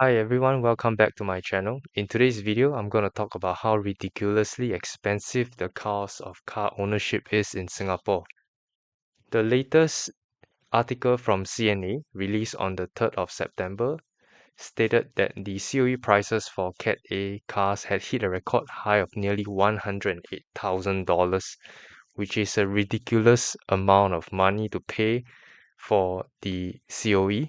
Hi everyone, welcome back to my channel. In today's video, I'm going to talk about how ridiculously expensive the cost of car ownership is in Singapore. The latest article from CNA, released on the 3rd of September, stated that the COE prices for Cat A cars had hit a record high of nearly $108,000, which is a ridiculous amount of money to pay for the COE.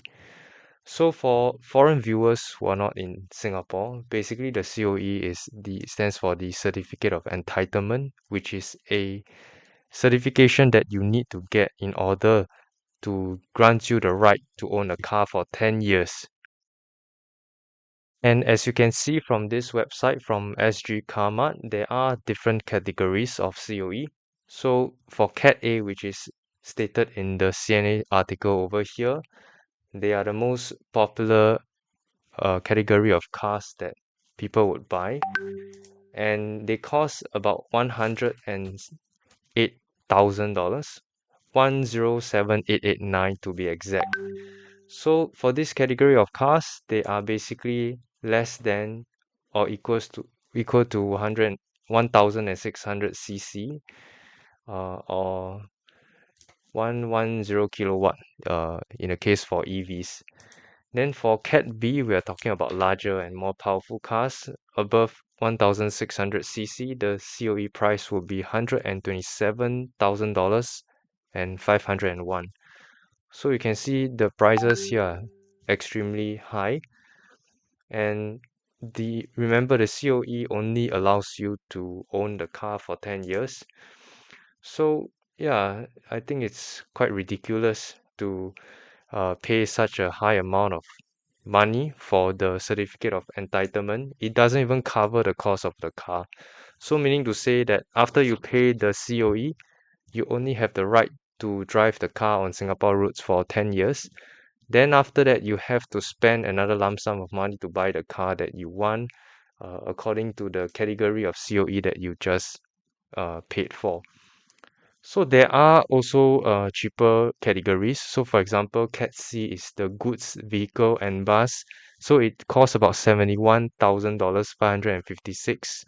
So for foreign viewers who are not in Singapore, basically the COE stands for the Certificate of Entitlement, which is a certification that you need to get in order to grant you the right to own a car for 10 years. And as you can see from this website from SG Carmart, there are different categories of COE. So for Cat A, which is stated in the CNA article over here, they are the most popular category of cars that people would buy, and they cost about $108,000, 107,889 to be exact. So for this category of cars, they are basically less than or equal to 1,600 cc, or 110 kilowatt in the case for EVs. Then for Cat B, we are talking about larger and more powerful cars. Above 1,600 cc, the COE price will be $127,000 and 501. So you can see the prices here are extremely high. And remember, the COE only allows you to own the car for 10 years. So yeah, I think it's quite ridiculous to pay such a high amount of money for the certificate of entitlement. It doesn't even cover the cost of the car. So meaning to say that after you pay the COE, you only have the right to drive the car on Singapore roads for 10 years. Then after that, you have to spend another lump sum of money to buy the car that you want, according to the category of COE that you just paid for. So there are also cheaper categories. So for example, Cat C is the goods vehicle and bus. So it costs about $71,000, 556.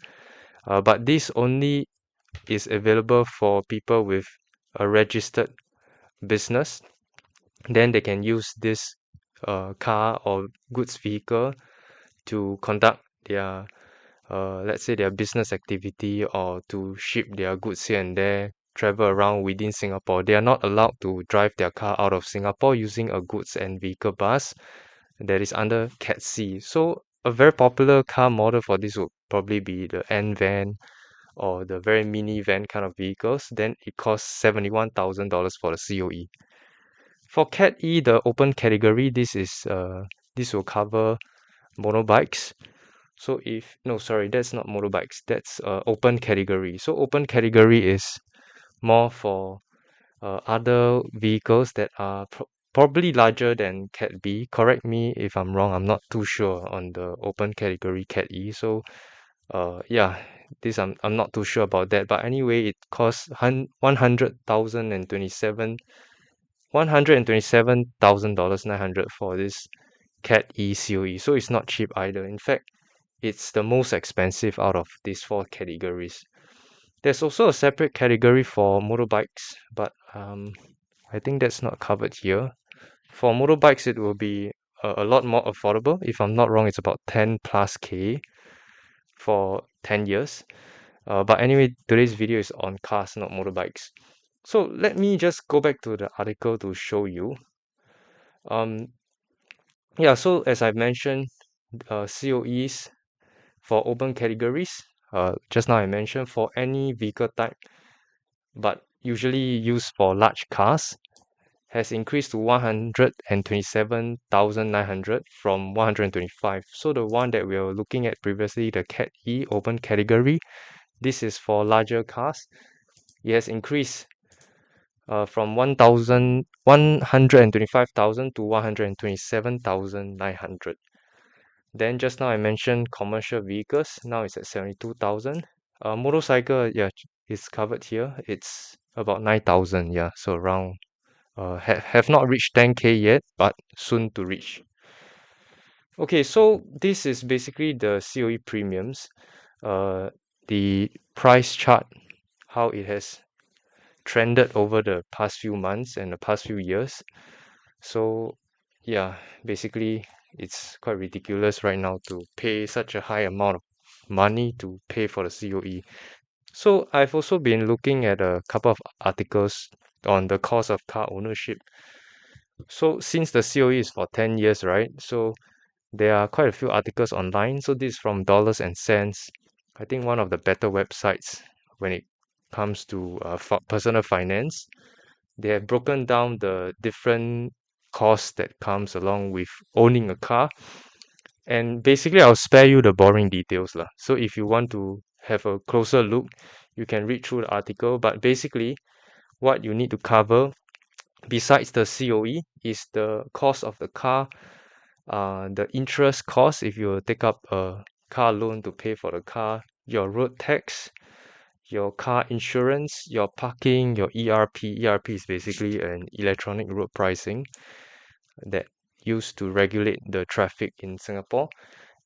But this only is available for people with a registered business. Then they can use this car or goods vehicle to conduct their let's say their business activity, or to ship their goods here and there, travel around within Singapore. They are not allowed to drive their car out of Singapore using a goods and vehicle bus that is under Cat C. So a very popular car model for this would probably be the N van or the very mini van kind of vehicles. Then it costs $71,000 for the COE. For Cat E, the open category, this will cover motorbikes. So if no, sorry, that's not motorbikes. That's open category. So open category is more for other vehicles that are probably larger than Cat B. Correct me if I'm wrong. I'm not too sure on the open category Cat E. So yeah, this I'm not too sure about that. But anyway, it costs 127,000 $900 for this Cat E COE. So it's not cheap either. In fact, it's the most expensive out of these four categories. There's also a separate category for motorbikes, but I think that's not covered here. For motorbikes, it will be a lot more affordable. If I'm not wrong, it's about 10 plus K for 10 years. But anyway, today's video is on cars, not motorbikes. So let me just go back to the article to show you. Yeah, so as I've mentioned, COEs for open categories, just now I mentioned for any vehicle type, but usually used for large cars, has increased to 127,900 from 125. So the one that we were looking at previously, the Cat E open category, this is for larger cars. It has increased from 125,000 to 127,900. Then just now I mentioned commercial vehicles. Now it's at 72,000. Motorcycle, yeah, is covered here. It's about 9,000. Yeah, so around. Have not reached 10K yet, but soon to reach. Okay, so this is basically the COE premiums, uh, the price chart, how it has trended over the past few months and the past few years. So yeah, basically it's quite ridiculous right now to pay such a high amount of money to pay for the COE. So I've also been looking at a couple of articles on the cost of car ownership. So since the COE is for 10 years, right? So there are quite a few articles online. So this is from Dollars and Cents. I think one of the better websites when it comes to personal finance. They have broken down the different costs that comes along with owning a car. And basically, I'll spare you the boring details lah. So if you want to have a closer look, you can read through the article. But basically, what you need to cover besides the COE is the cost of the car, the interest cost if you take up a car loan to pay for the car, your road tax, your car insurance, your parking, your ERP. ERP is basically an electronic road pricing that used to regulate the traffic in Singapore,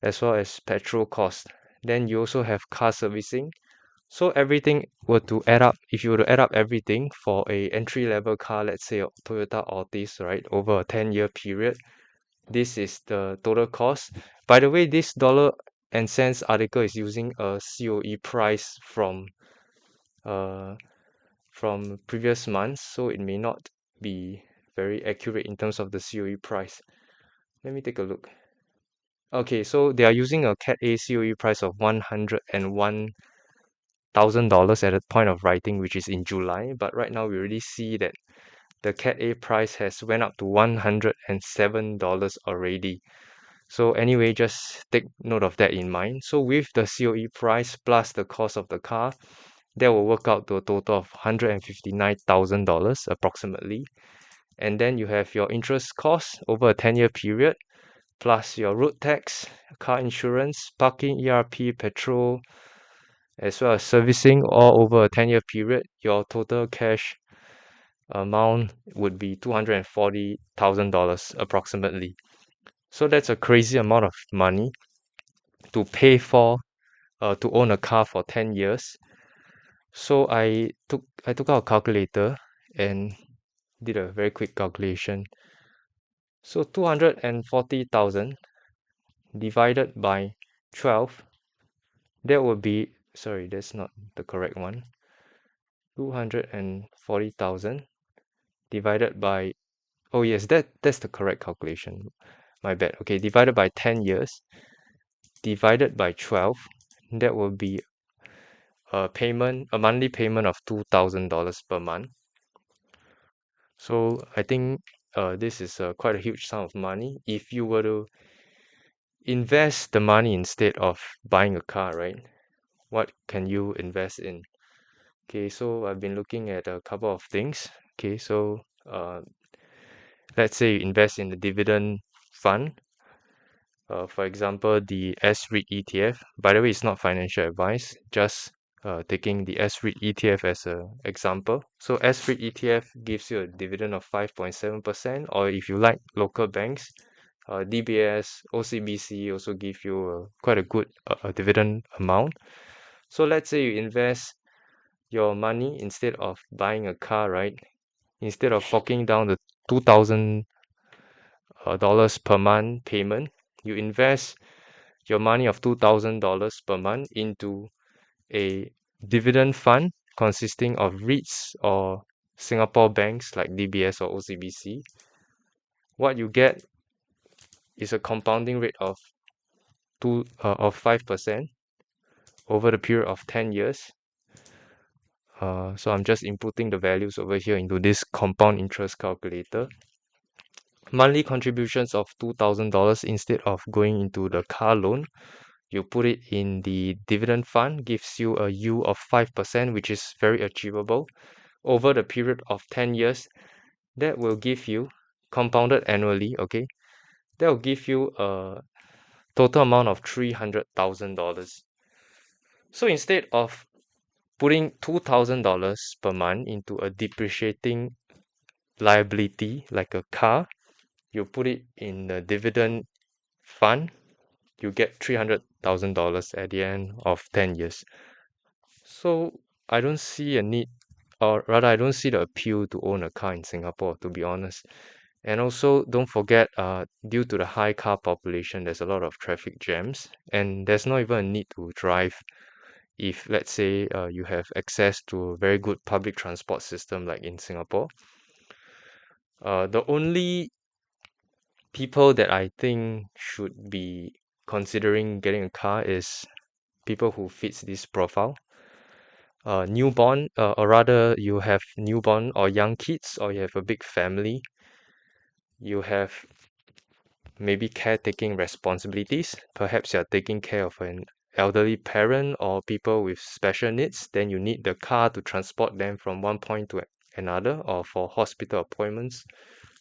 as well as petrol cost. Then you also have car servicing. So everything were to add up, if you were to add up everything for a entry level car, let's say a Toyota Altis, right, over a 10-year period, this is the total cost. By the way, this dollar and cents article is using a COE price uh from previous months, so it may not be very accurate in terms of the COE price. Let me take a look. Okay, so they are using a Cat A COE price of $101,000 at the point of writing, which is in July. But right now we already see that the Cat A price has went up to $107 already. So anyway, just take note of that in mind. So with the COE price plus the cost of the car, that will work out to a total of $159,000 approximately. And then you have your interest cost over a 10-year period, plus your road tax, car insurance, parking, ERP, petrol, as well as servicing all over a 10-year period. Your total cash amount would be $240,000 approximately. So that's a crazy amount of money to pay for to own a car for 10 years. So I took out a calculator and did a very quick calculation. So 240,000 divided by 12, that would be, sorry, that's not the correct one. 240,000 divided by, oh yes, that's the correct calculation. My bad. Okay, divided by 10 years, divided by 12, that will be a monthly payment of $2,000 per month. So I think this is quite a huge sum of money. If you were to invest the money instead of buying a car, right? What can you invest in? Okay, so I've been looking at a couple of things. Okay, so let's say you invest in the dividend fund. For example, the S-REIT ETF. By the way, it's not financial advice, just taking the S-REIT ETF as an example. So S-REIT ETF gives you a dividend of 5.7%, or if you like local banks, DBS, OCBC also give you quite a good dividend amount. So let's say you invest your money instead of buying a car, right? Instead of forking down the $2,000 per month payment, you invest your money of $2,000 per month into a dividend fund consisting of REITs or Singapore banks like DBS or OCBC. What you get is a compounding rate of 5% over the period of 10 years. So I'm just inputting the values over here into this compound interest calculator. Monthly contributions of $2,000 instead of going into the car loan, you put it in the dividend fund, gives you a yield of 5%, which is very achievable. Over the period of 10 years, that will give you, compounded annually, okay, that will give you a total amount of $300,000. So instead of putting $2,000 per month into a depreciating liability like a car, you put it in the dividend fund, you get $300,000 at the end of 10 years. So I don't see a need, or rather, I don't see the appeal to own a car in Singapore, to be honest. And also, don't forget, due to the high car population, there's a lot of traffic jams, and there's not even a need to drive if, let's say, you have access to a very good public transport system like in Singapore. The only people that I think should be considering getting a car is people who fits this profile. Newborn, or rather, you have newborn or young kids, or you have a big family. You have maybe caretaking responsibilities. Perhaps you're taking care of an elderly parent or people with special needs. Then you need the car to transport them from one point to another, or for hospital appointments.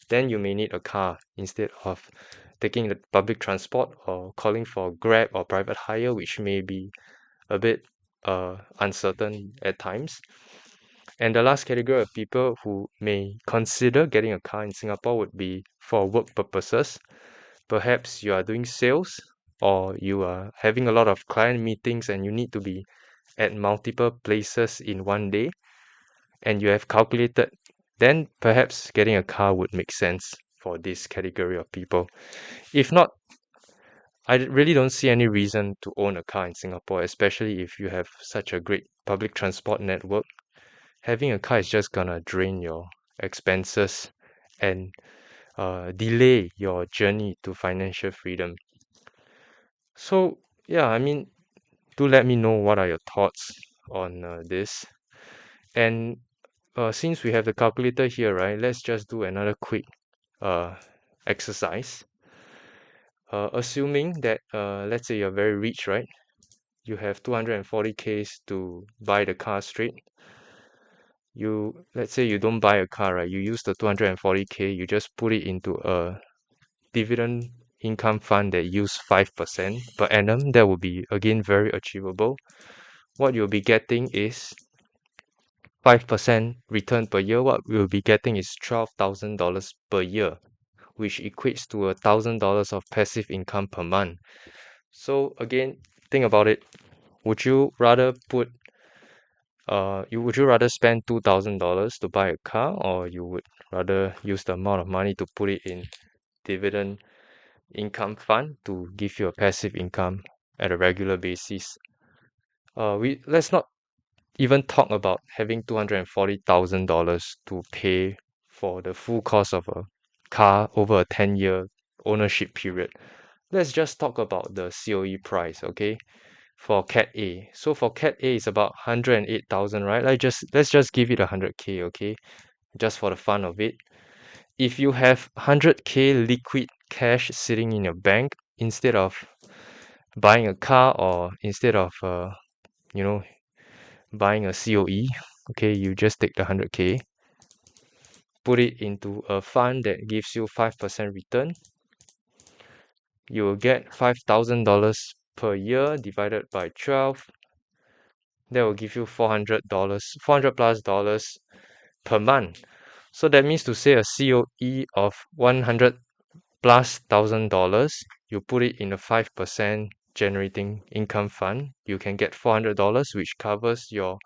Then you may need a car instead of taking the public transport or calling for Grab or private hire, which may be a bit uncertain at times. And the last category of people who may consider getting a car in Singapore would be for work purposes. Perhaps you are doing sales, or you are having a lot of client meetings and you need to be at multiple places in one day, and you have calculated, then perhaps getting a car would make sense for this category of people. If not, I really don't see any reason to own a car in Singapore, especially if you have such a great public transport network. Having a car is just gonna drain your expenses and delay your journey to financial freedom. So, yeah, I mean, do let me know what are your thoughts on this. And since we have the calculator here, right, let's just do another quick uh, exercise. Assuming that, let's say you're very rich, right? You have 240Ks to buy the car straight. Let's say you don't buy a car, right? You use the 240K, you just put it into a dividend income fund that yields 5% per annum. That will be, again, very achievable. What you'll be getting is 5% return per year. What we'll be getting is $12,000 per year, which equates to $1,000 of passive income per month. So again, think about it. Would you rather spend $2,000 to buy a car, or you would rather use the amount of money to put it in dividend income fund to give you a passive income at a regular basis? Let's not even talk about having $240,000 to pay for the full cost of a car over a 10-year ownership period. Let's just talk about the COE price, okay? For Cat A. So for Cat A, it's about 108,000, right? Let's just give it 100K, okay? Just for the fun of it. If you have 100K liquid cash sitting in your bank, instead of buying a car, or instead of you know buying a COE, okay, you just take the 100K, put it into a fund that gives you 5% return. You will get $5,000 per year divided by 12. That will give you $400, 400 plus dollars per month. So that means to say a COE of 100 plus $1,000, you put it in a 5% generating income fund, you can get $400, which covers your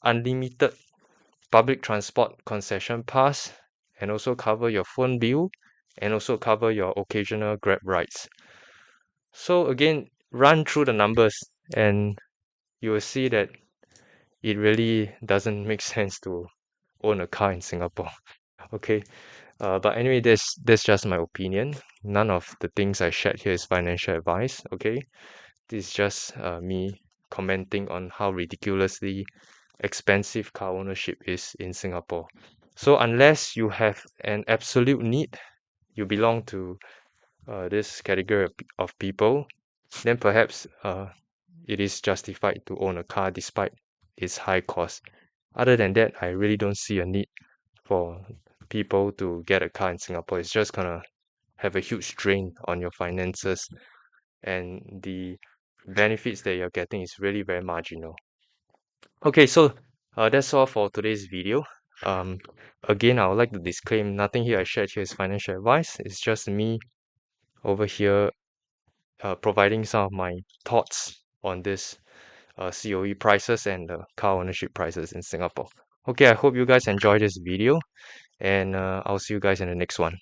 unlimited public transport concession pass, and also cover your phone bill, and also cover your occasional Grab rides. So again, run through the numbers and you will see that it really doesn't make sense to own a car in Singapore. Okay, but anyway, that's just my opinion. None of the things I shared here is financial advice. Okay, this is just me commenting on how ridiculously expensive car ownership is in Singapore. So unless you have an absolute need, you belong to this category of people, then perhaps it is justified to own a car despite its high cost. Other than that, I really don't see a need for people to get a car in Singapore. It's just gonna have a huge drain on your finances, and the benefits that you're getting is really very marginal. Okay, so that's all for today's video. Um, Again, I would like to disclaim nothing here I shared here is financial advice. It's just me over here providing some of my thoughts on this COE prices and the car ownership prices in Singapore. Okay, I hope you guys enjoy this video, and I'll see you guys in the next one.